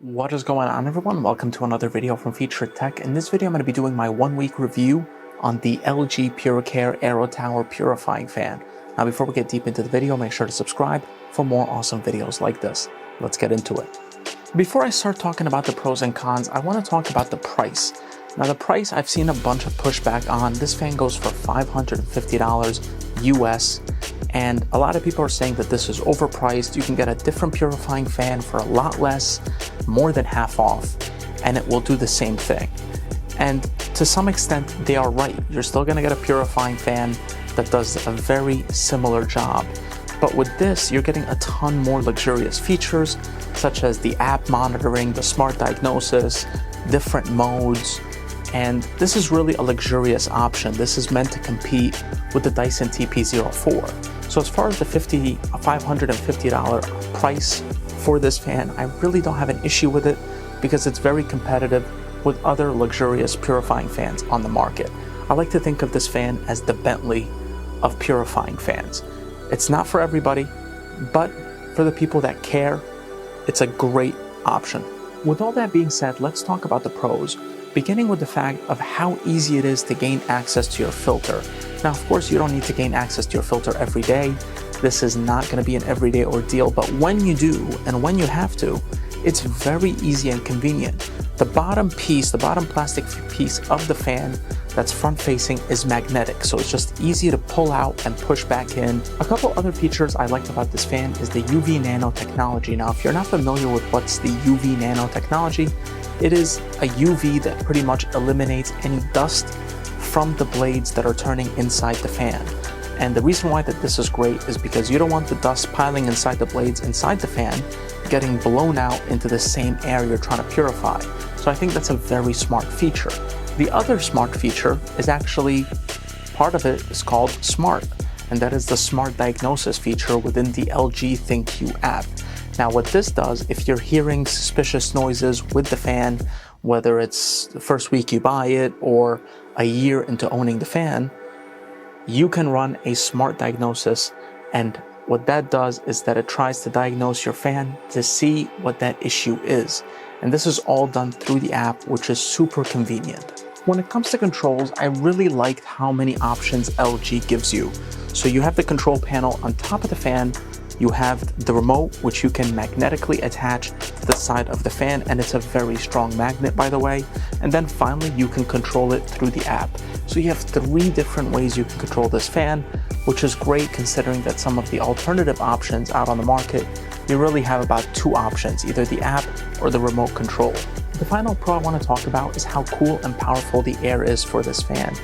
What is going on, everyone? Welcome to another video from Featured Tech. In this video, I'm going to be doing my 1-week review on the LG PuriCare AeroTower Purifying Fan. Now, before we get deep into the video, make sure to subscribe for more awesome videos like this. Let's get into it. Before I start talking about the pros and cons, I want to talk about the price. Now, the price, I've seen a bunch of pushback on. This fan goes for $550 US. And a lot of people are saying that this is overpriced. You can get a different purifying fan for a lot less, more than half off, and it will do the same thing. And to some extent, they are right. You're still gonna get a purifying fan that does a very similar job. But with this, you're getting a ton more luxurious features, such as the app monitoring, the smart diagnosis, different modes, and this is really a luxurious option. This is meant to compete with the Dyson TP-04. So as far as the $550 price for this fan, I really don't have an issue with it because it's very competitive with other luxurious purifying fans on the market. I like to think of this fan as the Bentley of purifying fans. It's not for everybody, but for the people that care, it's a great option. With all that being said, let's talk about the pros, beginning with the fact of how easy it is to gain access to your filter. Now, of course, you don't need to gain access to your filter every day. This is not going to be an everyday ordeal, but when you do and when you have to, it's very easy and convenient. The bottom plastic piece of the fan that's front facing is magnetic, so it's just easy to pull out and push back in. A couple other features I liked about this fan is the UV nanotechnology. Now, if you're not familiar with what's the UV nanotechnology, it is a UV that pretty much eliminates any dust from the blades that are turning inside the fan. And the reason why this is great is because you don't want the dust piling inside the blades inside the fan getting blown out into the same air you're trying to purify. So I think that's a very smart feature. The other smart feature is actually, part of it is called Smart, and that is the smart diagnosis feature within the LG ThinQ app. Now, what this does, if you're hearing suspicious noises with the fan, whether it's the first week you buy it or a year into owning the fan, you can run a smart diagnosis, and what that does is that it tries to diagnose your fan to see what that issue is. And this is all done through the app, which is super convenient. When it comes to controls, I really liked how many options LG gives you. So you have the control panel on top of the fan, you have the remote, which you can magnetically attach to the side of the fan, and it's a very strong magnet, by the way. And then finally, you can control it through the app. So you have 3 different ways you can control this fan, which is great considering that some of the alternative options out on the market, you really have about 2 options, either the app or the remote control. The final pro I want to talk about is how cool and powerful the air is for this fan.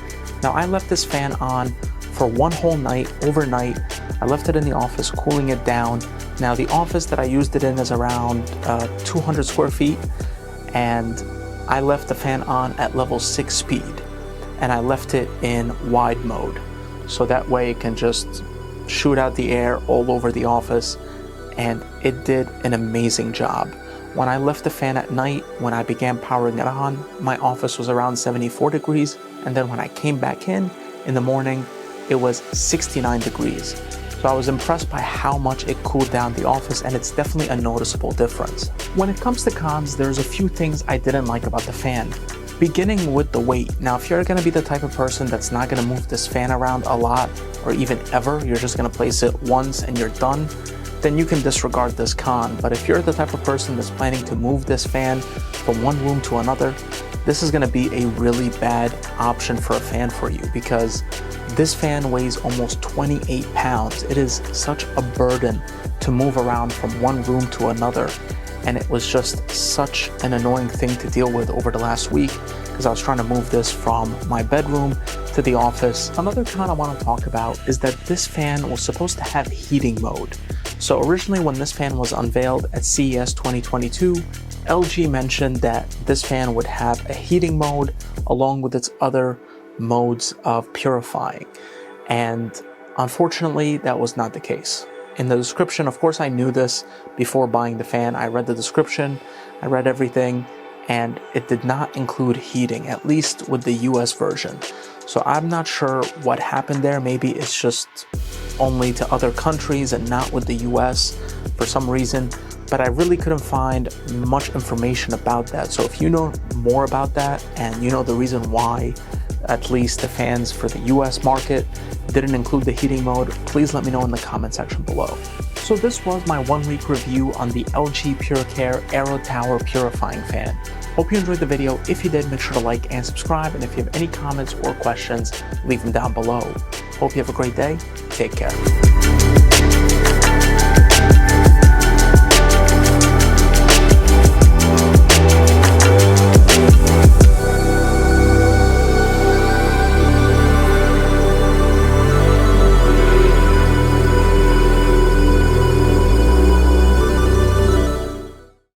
Now, I left this fan on for one whole night, overnight. I left it in the office, cooling it down. Now, the office that I used it in is around 200 square feet, and I left the fan on at level 6 speed, and I left it in wide mode. So that way it can just shoot out the air all over the office, and it did an amazing job. When I left the fan at night, when I began powering it on, my office was around 74 degrees, and then when I came back in the morning, it was 69 degrees. So I was impressed by how much it cooled down the office, and it's definitely a noticeable difference. When it comes to cons, there's a few things I didn't like about the fan. Beginning with the weight. Now, if you're gonna be the type of person that's not gonna move this fan around a lot, or even ever, you're just gonna place it once and you're done, then you can disregard this con. But if you're the type of person that's planning to move this fan from one room to another, this is gonna be a really bad option for a fan for you, because this fan weighs almost 28 pounds. It is such a burden to move around from one room to another. And it was just such an annoying thing to deal with over the last week because I was trying to move this from my bedroom to the office. Another con I want to talk about is that this fan was supposed to have heating mode. So originally when this fan was unveiled at CES 2022, LG mentioned that this fan would have a heating mode along with its other modes of purifying. And unfortunately, that was not the case. In the description, of course, I knew this before buying the fan. I read the description, I read everything, and it did not include heating, at least with the US version. So I'm not sure what happened there. Maybe it's just only to other countries and not with the US for some reason. but I really couldn't find much information about that. So if you know more about that and you know the reason why at least the fans for the US market didn't include the heating mode, please let me know in the comment section below. So this was my 1 week review on the LG PuriCare AeroTower Purifying Fan. Hope you enjoyed the video. If you did, make sure to like and subscribe, and if you have any comments or questions, leave them down below. Hope you have a great day. Take care.